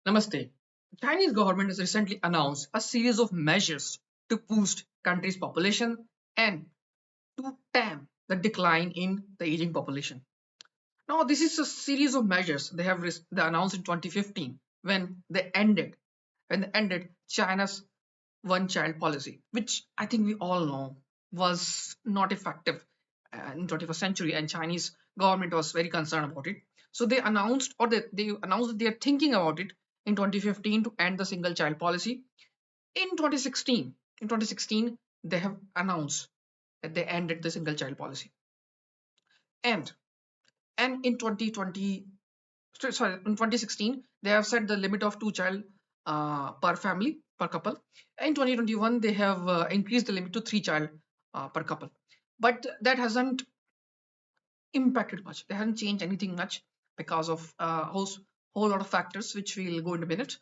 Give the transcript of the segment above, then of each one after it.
Namaste. Chinese government has recently announced a series of measures to boost country's population and to tame the decline in the aging population. Now, this is a series of measures they announced in 2015 when they ended China's one-child policy, which I think we all know was not effective in 21st century, and Chinese government was very concerned about it. So they announced that they are thinking about it in 2015 to end the single child policy. In 2016, they have announced that they ended the single child policy, and in 2020 sorry in 2016 they have set the limit of two child per family per couple. In 2021 they have increased the limit to three child per couple, but that hasn't impacted much. They haven't changed anything much because of whole lot of factors which we'll go in a minute.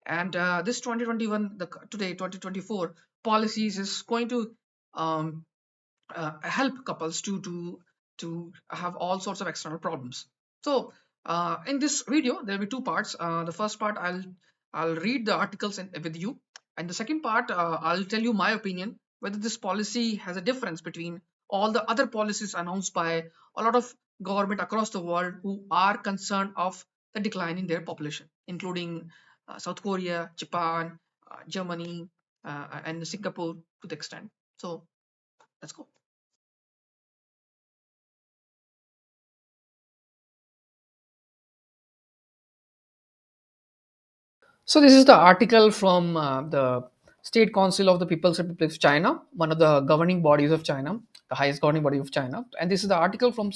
And this 2021 today 2024 policies is going to um, help couples to have all sorts of external problems. So in this video there will be two parts. The first part I'll read the articles with you, and the second part I'll tell you my opinion whether this policy has a difference between all the other policies announced by a lot of government across the world who are concerned of the decline in their population, including South Korea, Japan, Germany, and Singapore to the extent. So let's go. So this is the article from the State Council of the People's Republic of China, one of the governing bodies of China, the highest governing body of China. And this is the article from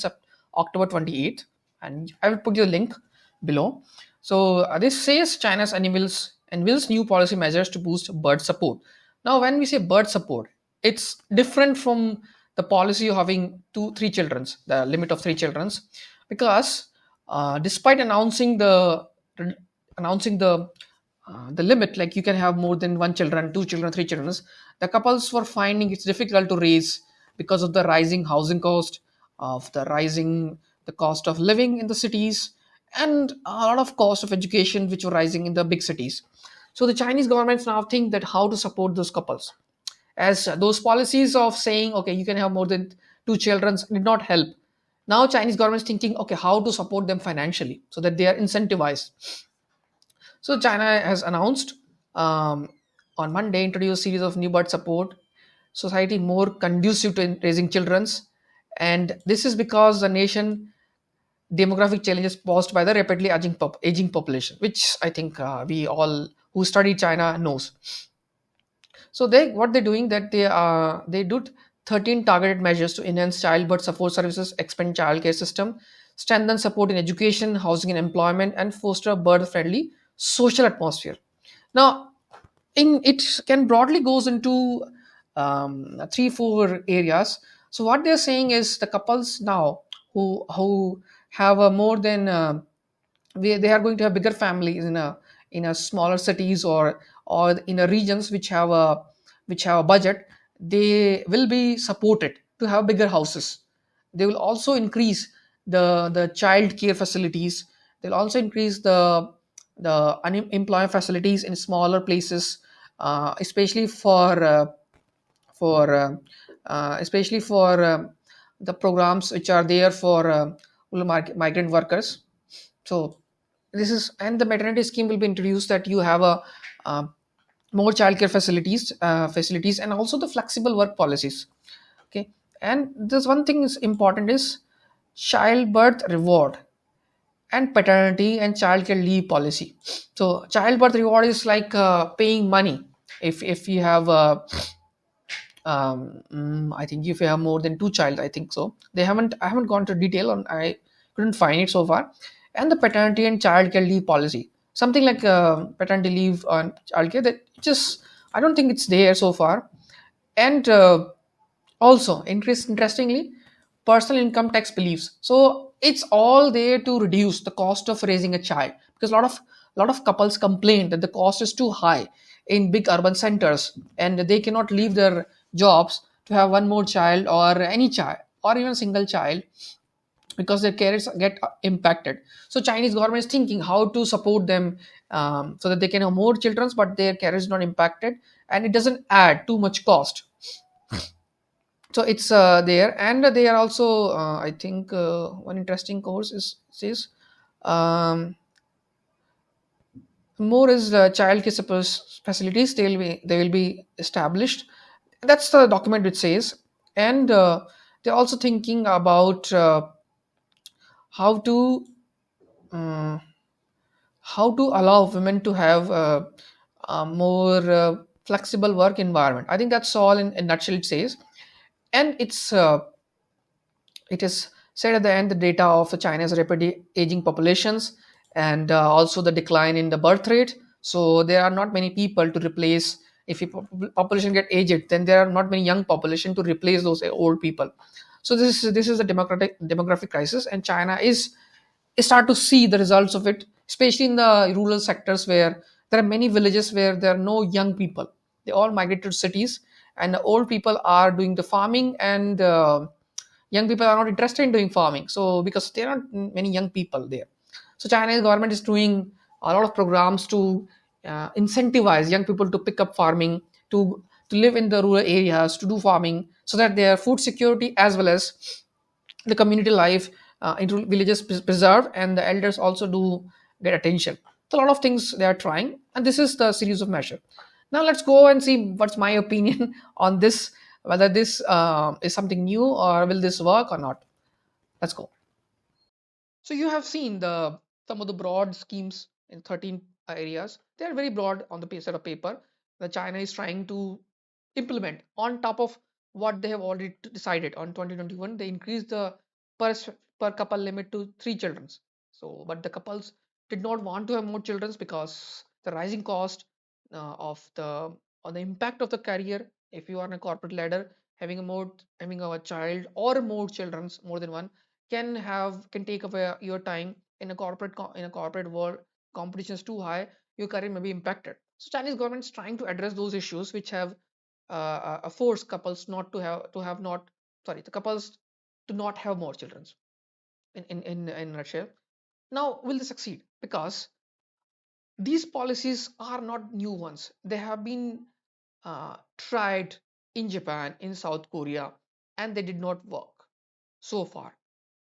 October 28th. And I will put you a link below. So this says China's unveils new policy measures to boost bird support. Now, when we say bird support, it's different from the policy of having three childrens, the limit of three childrens, because despite announcing the limit, like you can have more than one children, two children, three children, the couples were finding it's difficult to raise because of the rising housing cost, of the cost of living in the cities, and a lot of cost of education which were rising in the big cities. So the Chinese governments now think that how to support those couples, as those policies of saying okay you can have more than two children did not help. Now Chinese government is thinking okay how to support them financially so that they are incentivized. So China has announced on Monday introduced a series of new birth support society more conducive to raising childrens, and this is because the nation demographic challenges posed by the rapidly aging population, which I think we all who study China knows. So they're doing that they do 13 targeted measures to enhance childbirth support services, expand childcare system, strengthen support in education, housing and employment, and foster a birth friendly social atmosphere. Now, in it can broadly goes into three four areas. So what they're saying is the couples now who have a more than they are going to have bigger families in a smaller cities or in a regions which have a budget, they will be supported to have bigger houses. They will also increase the child care facilities. They'll also increase the unemployment facilities in smaller places, especially for the programs which are there for migrant workers. So this is, and the maternity scheme will be introduced that you have a more childcare facilities and also the flexible work policies. Okay, and this one thing is important is childbirth reward and paternity and childcare leave policy. So childbirth reward is like paying money if you have I think if you have more than two child, I think so. I haven't gone to detail on, I couldn't find it so far. And the paternity and childcare leave policy, something like paternity leave on childcare, that just I don't think it's there so far. And also interestingly, personal income tax beliefs, so it's all there to reduce the cost of raising a child, because a lot of couples complain that the cost is too high in big urban centers and they cannot leave their jobs to have one more child or any child or even single child. because their careers get impacted. So Chinese government is thinking how to support them, so that they can have more children, but their careers is not impacted, and it doesn't add too much cost. So it's there, and they are also, I think, one interesting course is says, um, more is child care facilities. They will be established. That's the document which says, and they're also thinking about how to. Uh, how to allow women to have a more flexible work environment. I think that's all in a nutshell it says. And it is said at the end the data of the China's rapidly aging populations, and also the decline in the birth rate. So there are not many people to replace. If a population get aged, then there are not many young population to replace those old people. So this is the demographic crisis, and China is start to see the results of it, especially in the rural sectors where there are many villages where there are no young people. They all migrated to cities, and the old people are doing the farming, and young people are not interested in doing farming. So because there are not many young people there, so Chinese government is doing a lot of programs to incentivize young people to pick up farming, to live in the rural areas, to do farming, so that their food security as well as the community life in villages preserved, and the elders also do get attention. So a lot of things they are trying, and this is the series of measure. Now let's go and see what's my opinion on this, whether this is something new or will this work or not. Let's go. So you have seen the some of the broad schemes in 13 areas. They are very broad on the set of paper. The China is trying to implement on top of what they have already decided on 2021. They increased the per couple limit to 3 children. So, but the couples did not want to have more children because the rising cost of the on the impact of the career. If you are on a corporate ladder, having a child or more children, more than one, can take away your time in a in a corporate world. Competition is too high, your career may be impacted. So Chinese government is trying to address those issues which have forced couples not to have not sorry the couples to not have more children, in nutshell. Now will they succeed? Because these policies are not new ones. They have been tried in Japan, in South Korea, and they did not work so far.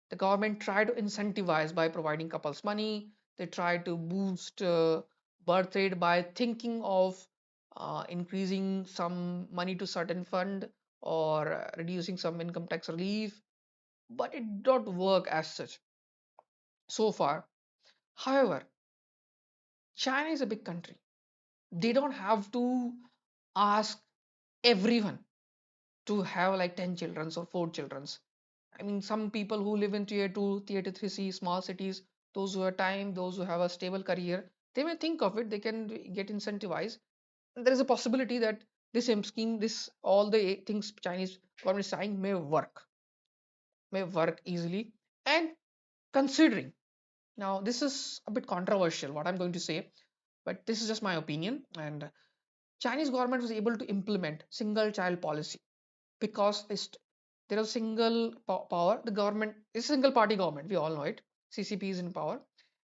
The government tried to incentivize by providing couples money. They tried to boost birth rate by thinking of increasing some money to certain fund, or reducing some income tax relief, but it did not work as such so far. However, China is a big country. They don't have to ask everyone to have like 10 children or 4 children. I mean, some people who live in tier 2, tier 3C, small cities, those who have time, those who have a stable career, they may think of it, they can get incentivized. And there is a possibility that this scheme, this all the things Chinese government is saying may work easily. And considering, now this is a bit controversial, what I'm going to say, but this is just my opinion. And Chinese government was able to implement single child policy because there is single power. The government is a single party government. We all know it. CCP is in power,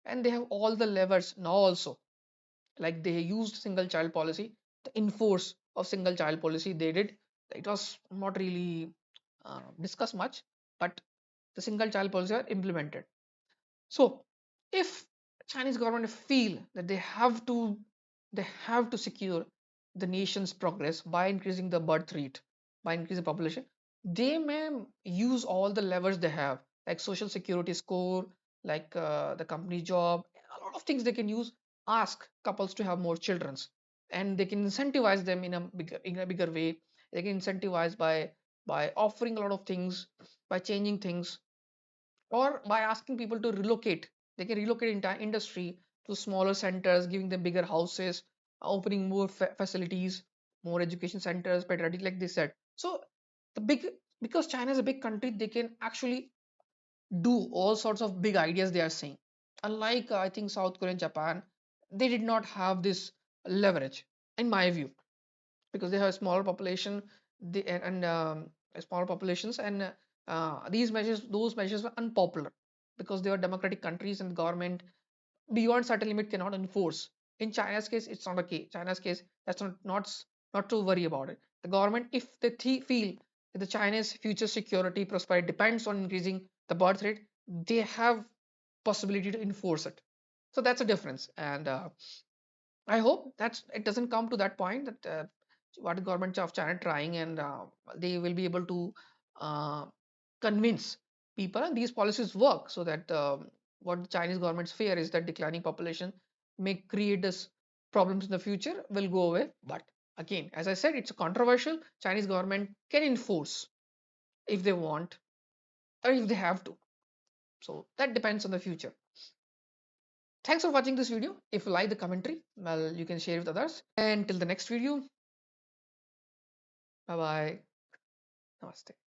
and they have all the levers now. Also, like they used single child policy, the enforce of single child policy they did. It was not really discussed much, but the single child policy are implemented. So, if Chinese government feel that they have to secure the nation's progress by increasing the birth rate, by increasing population, they may use all the levers they have, like social security score, like the company job, a lot of things they can use. Ask couples to have more children, and they can incentivize them in a bigger way. They can incentivize by offering a lot of things, by changing things, or by asking people to relocate. They can relocate entire industry to smaller centers, giving them bigger houses, opening more facilities, more education centers, pediatric, like they said. So the big, because China is a big country, they can actually do all sorts of big ideas they are saying. Unlike I think South Korea and Japan, they did not have this leverage, in my view, because they have a smaller population, and smaller populations, and those measures were unpopular. because they are democratic countries and the government beyond certain limit cannot enforce. In China's case, it's not okay. China's case, that's not to worry about it. The government, if they feel that the China's future security prosperity depends on increasing the birth rate, they have possibility to enforce it. So that's a difference. And I hope that it doesn't come to that point that what the government of China trying, and they will be able to uh, convince people and these policies work, so that what the Chinese government's fear is that declining population may create this problems in the future will go away. But again, as I said, it's controversial. Chinese government can enforce if they want or if they have to. So that depends on the future. Thanks for watching this video. If you like the commentary, well, you can share with others. And till the next video, bye bye. Namaste.